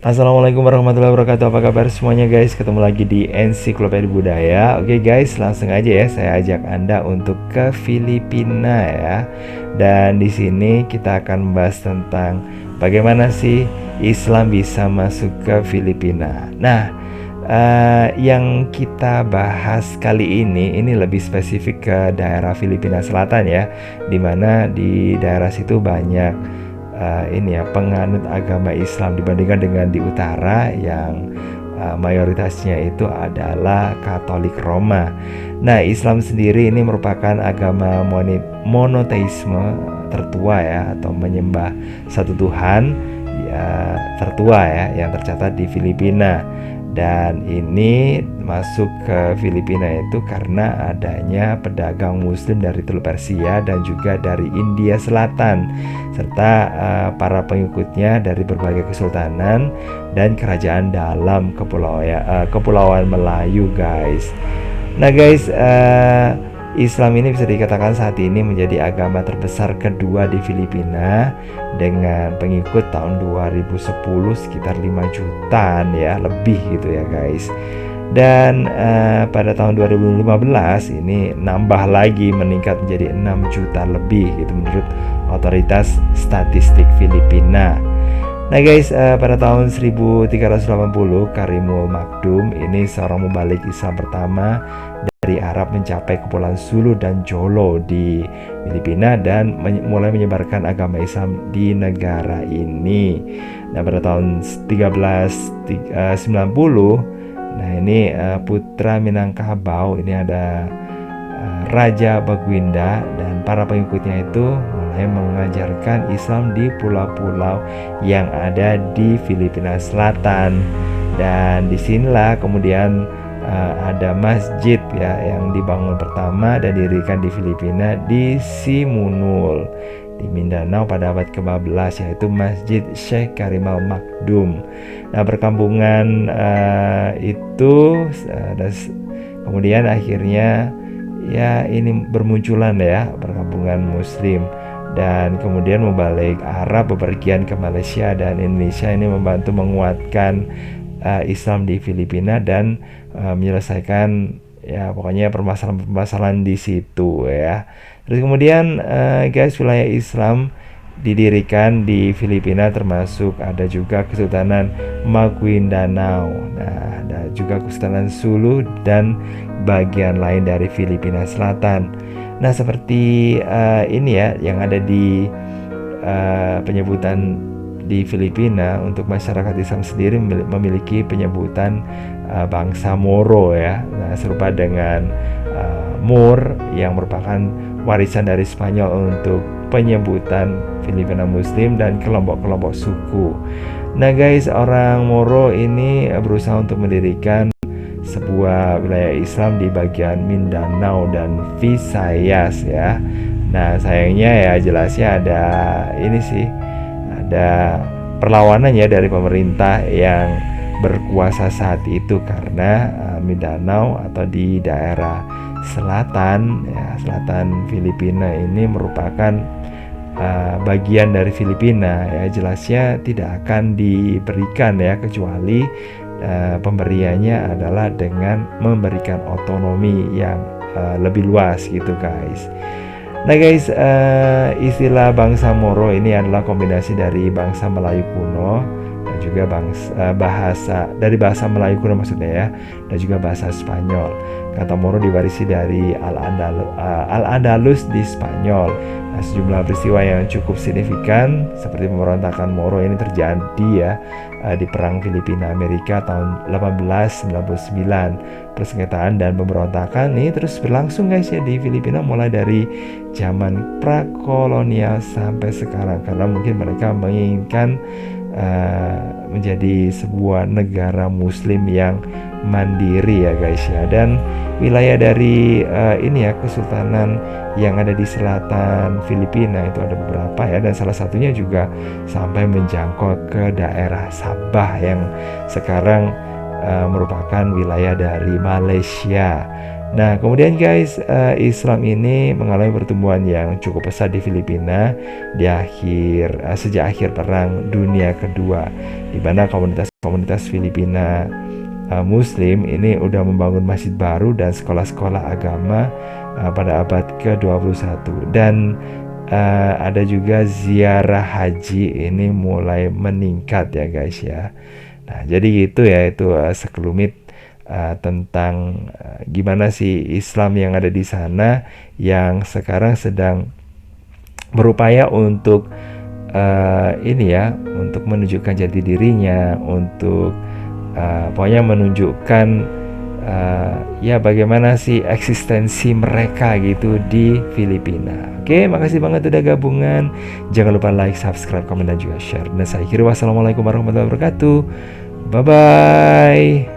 Assalamualaikum warahmatullahi wabarakatuh. Apa kabar semuanya guys? Ketemu lagi di Ensiklopedia Budaya. Oke guys, langsung aja ya saya ajak Anda untuk ke Filipina ya. Dan di sini kita akan membahas tentang bagaimana sih Islam bisa masuk ke Filipina. Nah, yang kita bahas kali ini lebih spesifik ke daerah Filipina Selatan ya, dimana di daerah situ banyak penganut agama Islam dibandingkan dengan di utara yang mayoritasnya itu adalah Katolik Roma. Nah, Islam sendiri ini merupakan agama monoteisme tertua ya, atau menyembah satu Tuhan ya, tertua ya, yang tercatat di Filipina. Dan ini masuk ke Filipina itu karena adanya pedagang muslim dari Teluk Persia dan juga dari India Selatan, serta para pengikutnya dari berbagai kesultanan dan kerajaan dalam kepulauan Melayu guys. Nah guys, Islam ini bisa dikatakan saat ini menjadi agama terbesar kedua di Filipina dengan pengikut tahun 2010 sekitar 5 jutaan ya, lebih gitu ya guys. Dan pada tahun 2015 ini nambah lagi, meningkat menjadi 6 juta lebih gitu menurut otoritas statistik Filipina. Nah guys, pada tahun 1380 Karimul Makdum ini seorang mubalik Islam pertama dari Arab mencapai Kepulauan Sulu dan Jolo di Filipina dan mulai menyebarkan agama Islam di negara ini. Nah, pada tahun 1390, nah ini putra Minangkabau, ini ada Raja Baguinda dan para pengikutnya itu mulai mengajarkan Islam di pulau-pulau yang ada di Filipina Selatan. Dan disinilah kemudian ada masjid ya yang dibangun pertama dan didirikan di Filipina di Simunul di Mindanao pada abad ke-15, yaitu Masjid Syekh Karimul Makdum. Nah, perkampungan itu kemudian akhirnya ya ini bermunculan ya perkampungan muslim, dan kemudian mubalik Arab bepergian ke Malaysia dan Indonesia ini membantu menguatkan Islam di Filipina dan menyelesaikan ya pokoknya permasalahan-permasalahan di situ ya. Terus kemudian guys, wilayah Islam didirikan di Filipina termasuk ada juga Kesultanan Maguindanao. Nah, ada juga Kesultanan Sulu dan bagian lain dari Filipina Selatan. Nah, seperti ini ya yang ada di penyebutan di Filipina, untuk masyarakat Islam sendiri memiliki penyebutan bangsa Moro ya. Nah, serupa dengan Moor yang merupakan warisan dari Spanyol untuk penyebutan Filipina Muslim dan kelompok-kelompok suku. Nah guys, orang Moro ini berusaha untuk mendirikan sebuah wilayah Islam di bagian Mindanao dan Visayas ya. Nah, sayangnya ya jelasnya ada ini sih, ada perlawanan ya dari pemerintah yang berkuasa saat itu, karena Mindanao atau di daerah selatan ya, selatan Filipina ini merupakan bagian dari Filipina ya, jelasnya tidak akan diberikan ya, kecuali pemberiannya adalah dengan memberikan otonomi yang lebih luas gitu guys. Nah guys, istilah bangsa Moro ini adalah kombinasi dari bangsa Melayu kuno dan juga bahasa Melayu kuno maksudnya ya, dan juga bahasa Spanyol. Kata Moro diwarisi dari Al-Andalus di Spanyol. Nah, sejumlah peristiwa yang cukup signifikan seperti pemberontakan Moro ini terjadi ya di Perang Filipina Amerika tahun 1899. Persengketaan dan pemberontakan ini terus berlangsung guys ya di Filipina mulai dari zaman prakolonial sampai sekarang, karena mungkin mereka menginginkan menjadi sebuah negara muslim yang mandiri ya guys ya. Dan wilayah dari ini ya, kesultanan yang ada di selatan Filipina itu ada beberapa ya, dan salah satunya juga sampai menjangkau ke daerah Sabah yang sekarang merupakan wilayah dari Malaysia. Nah, kemudian guys, Islam ini mengalami pertumbuhan yang cukup pesat di Filipina sejak akhir Perang Dunia Kedua, di mana komunitas Filipina Muslim ini udah membangun masjid baru dan sekolah-sekolah agama pada abad ke-21, dan ada juga ziarah haji ini mulai meningkat ya guys ya. Nah, jadi gitu ya, itu sekelumit tentang gimana sih Islam yang ada di sana yang sekarang sedang berupaya untuk ini ya, untuk menunjukkan jati dirinya, untuk pokoknya menunjukkan ya bagaimana sih eksistensi mereka gitu di Filipina. Oke, makasih banget udah gabungan. Jangan lupa like, subscribe, komen, dan juga share. Dan saya akhiri, wassalamualaikum warahmatullahi wabarakatuh. Bye bye.